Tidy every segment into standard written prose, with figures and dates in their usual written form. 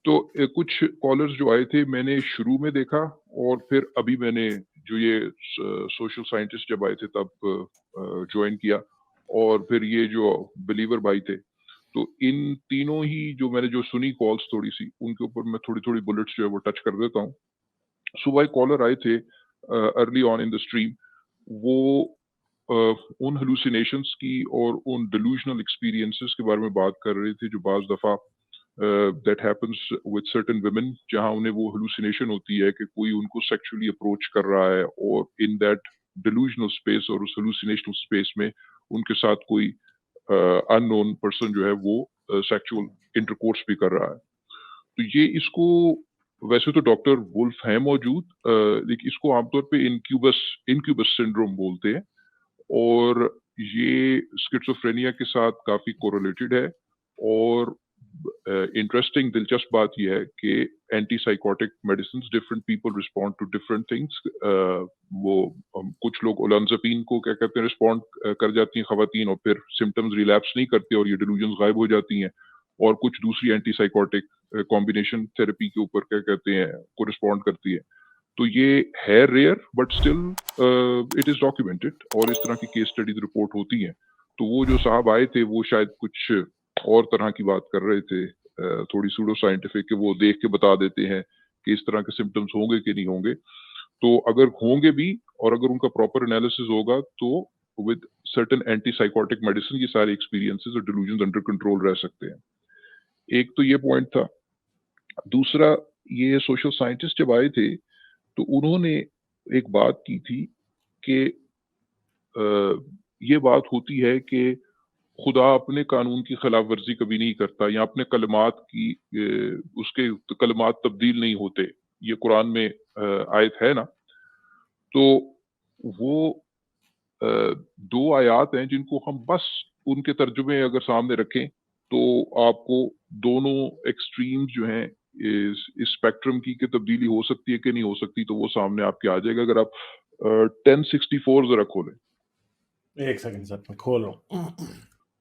تو کچھ کالرز جو آئے تھے میں نے شروع میں دیکھا، اور پھر ابھی میں نے جو یہ سوشل سائنٹسٹ جب آئے تھے تب جوائن کیا، اور پھر یہ جو بلیور بھائی تھے، تو ان تینوں ہی جو میں نے جو سنی کالز تھوڑی سی، ان کے اوپر میں تھوڑی تھوڑی بلٹس جو ہے وہ ٹچ کر دیتا ہوں. صبح ایک کالر آئے تھے early on in the stream, وہ ان ہلوسینیشنس کی اور ان ڈیلوژنل ایکسپیرینسز کے بارے میں بات کر رہے تھے جو بعض دفعہ that happens with certain women, جہاں انہیں وہ ہلوسینیشن ہوتی ہے کہ کوئی ان کو سیکچولی اپروچ کر رہا ہے، اور ان دیٹ ڈیلوژنل اسپیس اور اس ہلوسینیشنل اسپیس میں ان کے ساتھ کوئی ان نون پرسن جو ہے وہ سیکچوئل انٹرکورس بھی کر رہا ہے. تو یہ اس کو ویسے تو ڈاکٹر وولف ہے موجود، لیکن اس کو عام طور پہ انکیوبس سنڈروم بولتے ہیں، اور یہ اسکیزوفرینیا کے ساتھ کافی کوریلیٹڈ ہے. اور انٹرسٹنگ دلچسپ بات یہ ہے کہ anti psychotic medicines different people respond to different things. وہ کچھ لوگ اولانزپین کو کیا کہتے ہیں رسپونڈ کر جاتی ہیں خواتین، اور پھر سمٹمز ریلیپس نہیں کرتے اور یہ ڈیلوژنز غائب ہو جاتی ہیں، اور کچھ دوسری اینٹی سائیکوٹک کمبینیشن تھراپی کے اوپر کیا کہتے ہیں کو رسپونڈ کرتی ہے. تو یہ ہے rare but still it is documented, اور اس طرح کی کیس اسٹڈیز رپورٹ ہوتی ہیں. تو وہ جو صاحب آئے تھے وہ شاید کچھ اور طرح کی بات کر رہے تھے، تھوڑی سوڈو سائنٹیفک، کہ وہ دیکھ کے بتا دیتے ہیں کہ اس طرح کے سمٹمز ہوں گے کہ نہیں ہوں گے. تو اگر ہوں گے بھی، اور اگر ان کا پراپر انالیسس ہوگا، تو with certain anti psychotic medicine یہ سارے ایکسپیرینسز اور ڈیلوژنز انڈر کنٹرول رہ سکتے ہیں. ایک تو یہ پوائنٹ تھا. دوسرا، یہ سوشل سائنٹسٹ جب آئے تھے تو انہوں نے ایک بات کی تھی کہ یہ بات ہوتی ہے کہ خدا اپنے قانون کی خلاف ورزی کبھی نہیں کرتا، یا اپنے کلمات کی اس کے کلمات تبدیل نہیں ہوتے. یہ قرآن میں آیت ہے نا. تو وہ دو آیات ہیں جن کو ہم بس ان کے ترجمے اگر سامنے رکھیں تو آپ کو دونوں ایکسٹریمز جو ہیں اس اسپیکٹرم کی کہ تبدیلی ہو سکتی ہے کہ نہیں ہو سکتی، تو وہ سامنے آپ کے آ جائے گا. اگر آپ 1064 ذرا کھولیں. ایک سیکنڈ سر میں کھول رہا ہوں.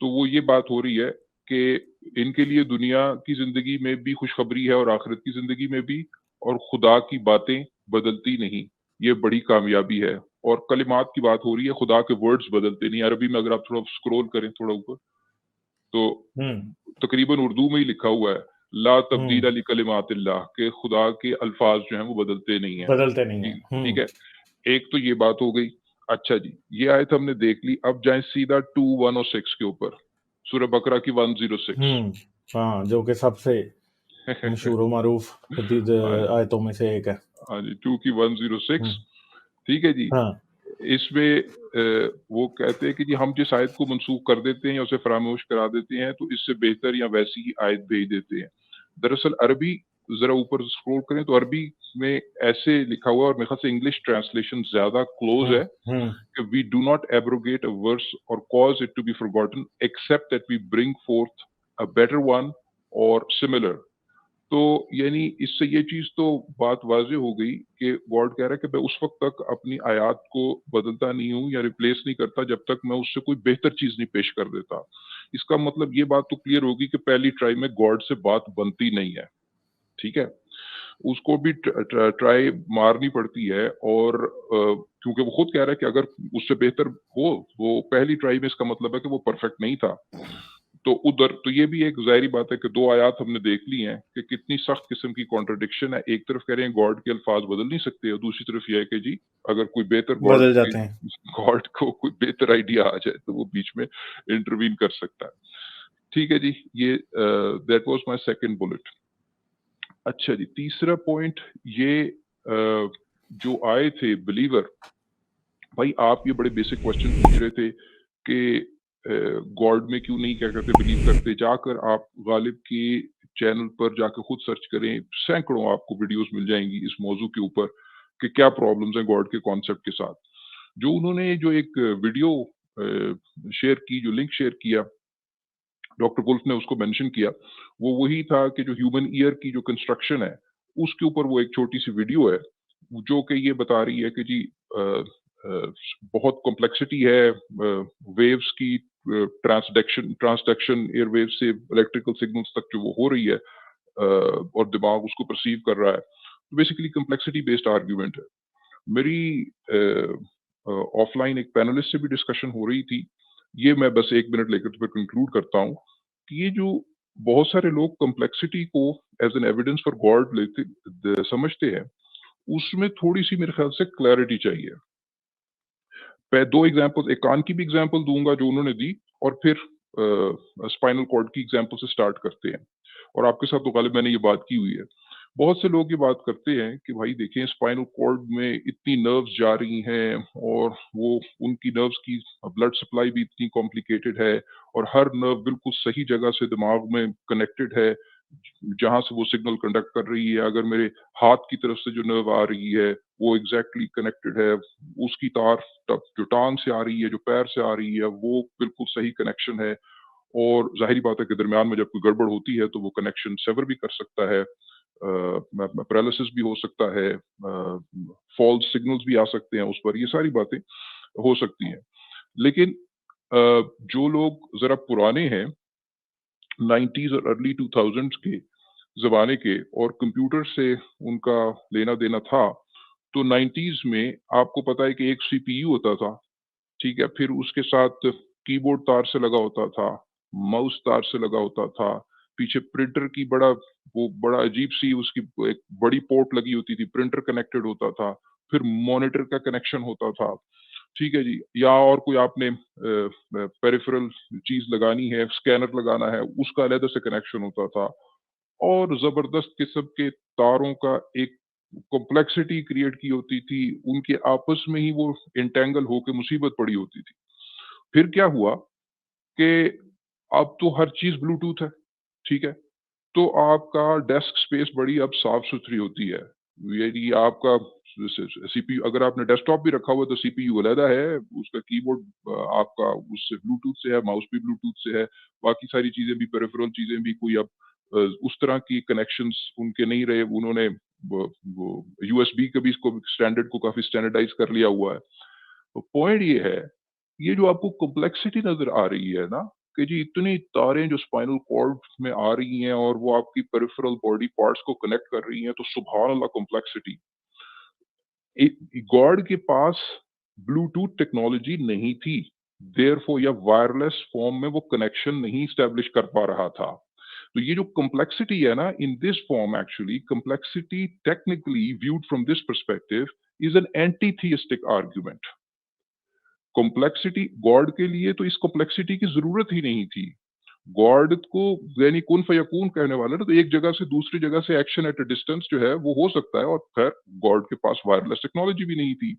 تو وہ یہ بات ہو رہی ہے کہ ان کے لیے دنیا کی زندگی میں بھی خوشخبری ہے اور آخرت کی زندگی میں بھی، اور خدا کی باتیں بدلتی نہیں، یہ بڑی کامیابی ہے. اور کلمات کی بات ہو رہی ہے، خدا کے ورڈز بدلتے نہیں. عربی میں اگر آپ تھوڑا سکرول کریں تھوڑا اوپر تو تقریباً اردو میں ہی لکھا ہوا ہے لا تبدیل لکلمات اللہ، کہ خدا کے الفاظ جو ہیں وہ بدلتے نہیں ہیں. ٹھیک ہے، ایک تو یہ بات ہو گئی. اچھا جی، یہ آیت ہم نے دیکھ لی. اب جائیں سیدھا 2106 کے اوپر، سورہ بقرہ کی 106. ہاں، جو کہ سب سے مشہور و معروف آیتوں میں سے ایک ہے. ہاں جی، 2 کی 106. ٹھیک ہے جی. اس میں وہ کہتے ہیں کہ جی ہم جس آیت کو منسوخ کر دیتے ہیں یا اسے فراموش کرا دیتے ہیں تو اس سے بہتر یا ویسی ہی آیت بھیج دیتے ہیں. دراصل عربی ذرا اوپر اسکرول کریں تو عربی میں ایسے لکھا ہوا ہے، اور میرے خیال سے انگلش ٹرانسلیشن زیادہ کلوز ہے کہ we do not abrogate a verse or cause it to be forgotten except that we bring forth a better one or similar. تو یعنی اس سے یہ چیز تو بات واضح ہو گئی کہ گاڈ کہہ رہا ہے کہ میں اس وقت تک اپنی آیات کو بدلتا نہیں ہوں یا ریپلیس نہیں کرتا جب تک میں اس سے کوئی بہتر چیز نہیں پیش کر دیتا. اس کا مطلب یہ بات تو کلیئر ہوگی کہ پہلی ٹرائی میں گاڈ سے بات بنتی نہیں ہے. ٹھیک ہے، اس کو بھی ٹرائی مارنی پڑتی ہے، اور کیونکہ وہ خود کہہ رہا ہے کہ اگر اس سے بہتر ہو، وہ پہلی ٹرائی میں اس کا مطلب ہے کہ وہ پرفیکٹ نہیں تھا. تو ادھر تو یہ بھی ایک ظاہری بات ہے کہ دو آیات ہم نے دیکھ لی ہیں کہ کتنی سخت قسم کی کانٹرڈکشن ہے. ایک طرف کہہ رہے ہیں گاڈ کے الفاظ بدل نہیں سکتے، اور دوسری طرف یہ ہے کہ جی اگر کوئی بہتر گاڈ کو کوئی بہتر آئیڈیا آ جائے تو وہ بیچ میں انٹروین کر سکتا ہے. ٹھیک ہے جی، یہ that was my second bullet. اچھا جی، تیسرا پوائنٹ یہ جو آئے تھے بلیور بھائی، آپ یہ بڑے بیسک کوشچن پوچھ رہے تھے کہ گاڈ میں کیوں نہیں کیا کرتے بلیو کرتے. جا کر آپ غالب کے چینل پر جا کے خود سرچ کریں، سینکڑوں آپ کو ویڈیوز مل جائیں گی اس موضوع کے اوپر کہ کیا پرابلمز ہیں گاڈ کے کانسیپٹ کے ساتھ. جو انہوں نے جو ایک ویڈیو شیئر کی، جو لنک شیئر کیا، ڈاکٹر وولف نے اس کو مینشن کیا، وہ وہی تھا کہ جو ہیومن ایئر کی جو کنسٹرکشن ہے اس کے اوپر وہ ایک چھوٹی سی ویڈیو ہے جو کہ یہ بتا رہی ہے کہ جی بہت کمپلیکسٹی ہے ویوز کی، ٹرانسڈکشن ایئر ویو سے الیکٹریکل سگنلز تک جو وہ ہو رہی ہے، और दिमाग उसको परसीव कर रहा है, तो बेसिकली कम्प्लेक्सिटी बेस्ड आर्ग्यूमेंट है। मेरी ऑफलाइन एक पैनलिस्ट से भी डिस्कशन हो रही थी, ये मैं बस 1 मिनट लेकर फिर कंक्लूड करता हूँ कि ये जो बहुत सारे लोग कम्प्लेक्सिटी को as an evidence for God समझते हैं, उसमें थोड़ी-सी मेरे ख्याल से क्लैरिटी चाहिए। मैं 2 एग्ज़ाम्पल्स, एक कान की भी एग्ज़ाम्पल दूँगा जो उन्होंने दी, और फिर स्पाइनल कॉर्ड की एग्ज़ाम्पल से स्टार्ट करते हैं। और आपके साथ तो गालिब मैंने ये बात की हुई है। बहुत से लोग ये बात करते हैं कि भाई देखें, स्पाइनल कॉर्ड में इतनी नर्व्स जा रही हैं और वो उनकी नर्व्स की ब्लड सप्लाई भी इतनी कॉम्प्लिकेटेड है, और हर नर्व बिल्कुल सही जगह से दिमाग में कनेक्टेड है, जहाँ से वो सिग्नल कंडक्ट कर रही है। अगर मेरे हाथ की तरफ से जो नर्व आ रही है, वो एग्ज़ैक्टली कनेक्टेड है, उसकी तार जो टाँग से आ रही है, जो पैर से आ रही है, वो बिल्कुल सही कनेक्शन है। और ज़ाहिर बात है कि दरमियान में जब कोई गड़बड़ होती है, तो वो कनेक्शन सेवर भी कर सकता है, पैरालिसिस भी हो सकता है, फ़ॉल्स सिग्नल्स भी आ सकते हैं उस पर, ये सारी बातें हो सकती हैं। लेकिन जो लोग ज़रा पुराने हैं, 90s और अर्ली 2000s के ज़माने के, और कंप्यूटर से उनका लेना-देना था, तो 90s में आपको पता है कि एक सीपीयू होता था, ठीक है? फिर उसके साथ कीबोर्ड तार से लगा होता था, माउस तार से लगा होता था, पीछे प्रिंटर की बड़ा अजीब-सी उसकी एक बड़ी पोर्ट लगी होती थी, प्रिंटर कनेक्टेड होता था, फिर मॉनिटर का कनेक्शन होता था, ठीक है जी? या और कोई आपने पेरिफेरल चीज़ लगानी है, स्कैनर लगाना है, उसका अलग से कनेक्शन होता था, और ज़बरदस्त किस्म के तारों का एक कॉम्प्लेक्सिटी क्रिएट की होती थी, उनके आपस में ही वो एंटेंगल होके मुसीबत पड़ी होती थी। फिर क्या हुआ कि अब तो हर चीज़ ब्लूटूथ है, ठीक है? तो आपका डेस्क स्पेस बड़ी अब साफ-सुथरी होती है। यानी आपका सीपीयू, अगर आपने डेस्कटॉप भी रखा हुआ है तो सीपीयू अलहदा है, उसका कीबोर्ड आपका उससे ब्लूटूथ से है, माउस भी ब्लूटूथ से है, बाकी सारी चीज़ें भी, पेरिफेरल चीज़ें भी, कोई अब उस तरह की कनेक्शंस उनके नहीं रहे, उन्होंने वो यूएसबी के भी इसको स्टैंडर्ड को काफ़ी स्टैंडर्डाइज़ कर लिया हुआ है। तो पॉइंट ये है, ये जो आपको कॉम्प्लेक्सिटी नज़र आ रही है ना, कि जी इतनी तारें जो स्पाइनल कॉर्ड में आ रही हैं और वो आपकी पेरिफेरल बॉडी पार्ट्स को कनेक्ट कर रही हैं, तो सुभान अल्लाह कॉम्प्लेक्सिटी। गॉड के पास ब्लूटूथ टेक्नोलॉजी नहीं थी, देयरफॉर या वायरलेस फॉर्म में वो कनेक्शन नहीं एस्टेब्लिश कर पा रहा था। तो ये जो कॉम्प्लेक्सिटी है ना, in this form, actually complexity technically viewed from this perspective is an anti theistic argument. Complexity God के लिए तो इस कॉम्प्लेक्सिटी की जरूरत ही नहीं थी। गॉड को यानी कुन फयकून कहने वाला ना, तो एक जगह से दूसरी जगह से एक्शन एट अ डिस्टेंस जो है वो हो सकता है, और खैर गॉड के पास वायरलेस टेक्नोलॉजी भी नहीं थी।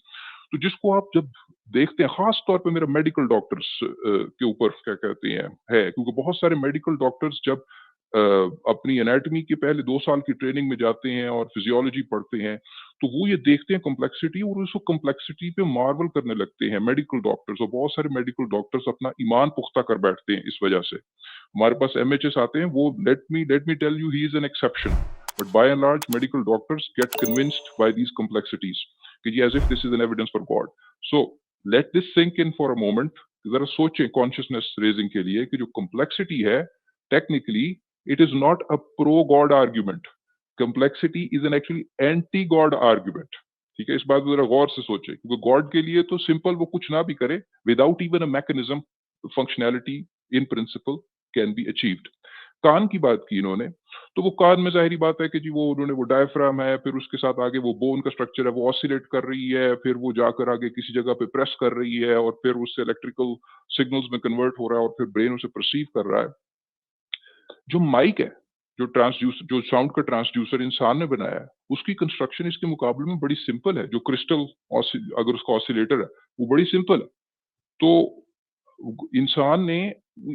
तो जिसको आप जब देखते हैं, खास तौर पे मेरा मेडिकल डॉक्टर्स के ऊपर क्या कहते हैं है, क्योंकि बहुत सारे मेडिकल डॉक्टर्स जब अपनी एनाटॉमी के पहले 2 साल की ट्रेनिंग में जाते हैं और फिजियोलॉजी पढ़ते हैं, तो वो ये देखते हैं कॉम्प्लेक्सिटी, और उसको कॉम्प्लेक्सिटी पे मार्वल करने लगते हैं मेडिकल डॉक्टर्स, और बहुत सारे मेडिकल डॉक्टर्स अपना ईमान पुख्ता कर बैठते हैं इस वजह से। हमारे पास एमएचएस आते हैं, वो let me tell you he is an exception, but by and large medical doctors get convinced by these complexities कि जी as if this is an evidence for God. So let this sink in for a moment. जरा सोचें consciousness raising के लिए कि जो complexity है, technically it is not a pro God argument, complexity is an actually anti God argument. ठीक है, इस बात को जरा गौर से सोचें, क्योंकि गॉड के लिए तो सिंपल वो कुछ ना भी करे, without even a mechanism, functionality in principle can be achieved. कान की बात की इन्होंने, तो वो कान में ज़ाहिरी बात है कि जी वो उन्होंने वो डायफ्राम है, फिर उसके साथ आगे वो बोन का स्ट्रक्चर है, वो ऑसिलेट कर रही है, फिर वो जाकर आगे किसी जगह पे प्रेस कर रही है, और फिर उससे इलेक्ट्रिकल सिग्नल्स में कन्वर्ट हो रहा है, और फिर ब्रेन उसे परसीव कर रहा है। जो माइक है, जो साउंड का ट्रांसड्यूसर इंसान ने बनाया है, उसकी कंस्ट्रक्शन इसके मुकाबले में बड़ी सिंपल है। जो क्रिस्टल अगर उसका ऑसिलेटर है, वो बड़ी सिंपल है। तो इंसान ने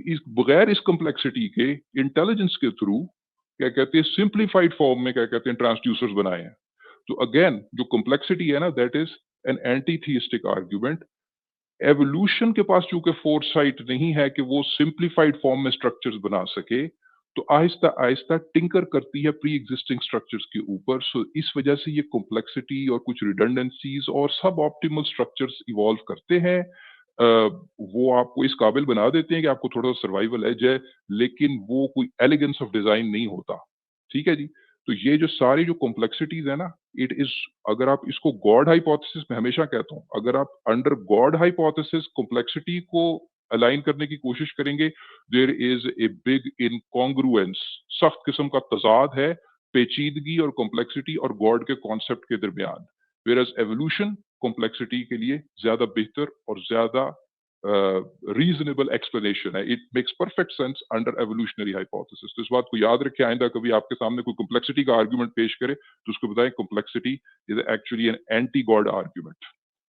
इस बगैर इस कॉम्प्लेक्सिटी के इंटेलिजेंस के थ्रू क्या कहते हैं सिंप्लीफाइड फॉर्म में क्या कहते हैं ट्रांसड्यूसर्स बनाए हैं। तो अगेन जो कॉम्प्लेक्सिटी है ना, that is an anti theistic argument. Evolution के पास चूंकि फोरसाइट नहीं है कि वो सिंप्लीफाइड फॉर्म में स्ट्रक्चर्स बना सके, तो आहिस्ता आहिस्ता टिंकर करती है प्री एग्जिस्टिंग स्ट्रक्चर्स के ऊपर। सो इस वजह से ये कॉम्प्लेक्सिटी और कुछ रिडंडेंसीज और सब ऑप्टिमल स्ट्रक्चर्स इवॉल्व करते हैं। वो आपको इस काबिल बना देते हैं कि आपको थोड़ा सर्वाइवल एज है, लेकिन वो कोई एलिगेंस ऑफ डिजाइन नहीं होता। ठीक है जी। तो ये जो सारी जो कॉम्प्लेक्सिटीज है ना, इट इज, अगर आप इसको गॉड हाइपोथेसिस, मैं हमेशा कहता हूँ, अगर आप अंडर गॉड हाइपोथेसिस कॉम्प्लेक्सिटी को अलाइन करने की कोशिश करेंगे, देयर इज ए बिग इनकॉन्ग्रुएंस, सख्त किस्म का तजाद है पेचीदगी और कॉम्प्लेक्सिटी और गॉड के कॉन्सेप्ट के दरमियान। वेयरएज एवोल्यूशन कॉम्प्लेक्सिटी के लिए ज्यादा बेहतर और ज्यादा रीजनेबल एक्सप्लेनेशन है। It makes perfect sense under evolutionary hypothesis. तो इस बात को याद रखें, आइंदा कभी आपके सामने कोई कॉम्प्लेक्सिटी का आर्गुमेंट पेश करे तो उसको बताएं complexity is actually an anti God argument.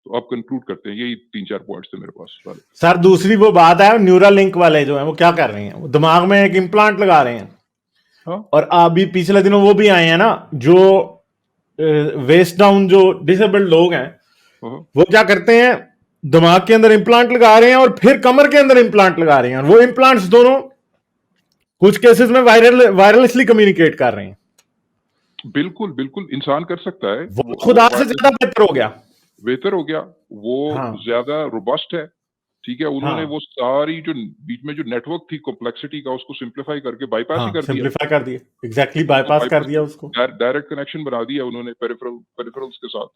तो आप कंक्लूड करते हैं, यही 3-4 पॉइंट्स थे मेरे पास। सर दूसरी वो बात है, न्यूरल लिंक वाले जो है वो क्या कर रहे हैं, वो दिमाग में एक इम्प्लांट लगा रहे हैं। हाँ? और अभी पिछले दिनों वो भी आए हैं ना, जो वेस्ट डाउन जो डिसेबल्ड लोग हैं, वो क्या करते हैं, दिमाग के अंदर इम्प्लांट लगा रहे हैं और फिर कमर के अंदर इम्प्लांट लगा रहे हैं, और वो इम्प्लांट्स दोनों कुछ केसेस में वायरलेसली कम्युनिकेट कर रहे हैं। बिल्कुल बिल्कुल, इंसान कर सकता है, वो खुदा से ज्यादा बेहतर हो गया, वो ज्यादा रोबस्ट है। ठीक है, उन्होंने वो सारी जो बीच में जो नेटवर्क थी कॉम्प्लेक्सिटी का, उसको सिंप्लीफाई करके बाईपास ही कर दिया। एग्जैक्टली बाईपास कर दिया उसको, डायरेक्ट कनेक्शन बना दिया उन्होंने पेरिफेरल्स के साथ।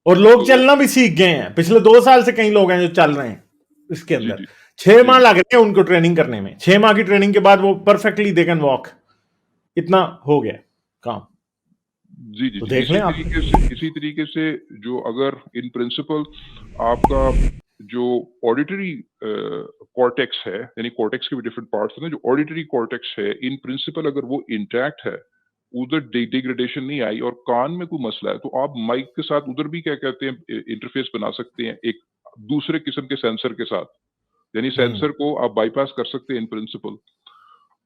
और लोग चलना भी सीख गए हैं। पिछले 2 साल से कई लोग हैं जो चल रहे हैं इसके अंदर। 6 माह लग रहे हैं उनको ट्रेनिंग करने में। 6 माह की ट्रेनिंग के बाद वो परफेक्टली दे कैन वॉक। इतना हो गया काम। जी जी, तो देख लें आप। इसी तरीके से जो अगर इन प्रिंसिपल आपका जो ऑडिटरी कॉर्टेक्स है, यानी कॉर्टेक्स के भी डिफरेंट पार्ट्स हैं, जो ऑडिटरी कॉर्टेक्स है, इन प्रिंसिपल अगर वो इंटैक्ट है, उधर डिग्रेडेशन नहीं आई और कान में कोई मसला है, तो आप माइक के साथ उधर भी क्या कहते हैं इंटरफेस बना सकते हैं एक दूसरे किस्म के सेंसर के साथ, यानी सेंसर को आप बाईपास कर सकते हैं इन प्रिंसिपल।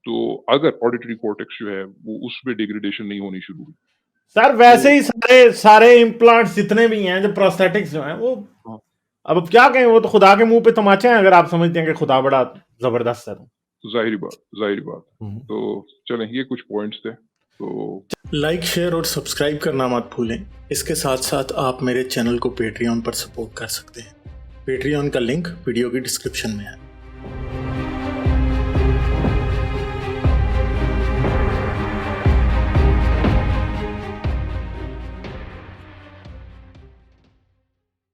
तो अगर ऑडिटरी कॉर्टेक्स जो है वो उसमें डिग्रेडेशन नहीं होनी शुरू हुई। सर वैसे ही सारे इम्प्लांट्स जितने भी हैं, जो प्रोस्थेटिक्स जो हैं, वो अब क्या कहें, वो तो खुदा के मुंह पे तमाचे हैं, अगर आप समझते हैं कि खुदा बड़ा जबरदस्त है। तो जाहिर बात। तो चलें, ये कुछ पॉइंट्स थे। तो लाइक, शेयर और सब्सक्राइब करना मत भूलें। इसके साथ साथ आप मेरे चैनल को पेट्रियन पर सपोर्ट कर सकते हैं। पेट्रियन का लिंक वीडियो की डिस्क्रिप्शन में है।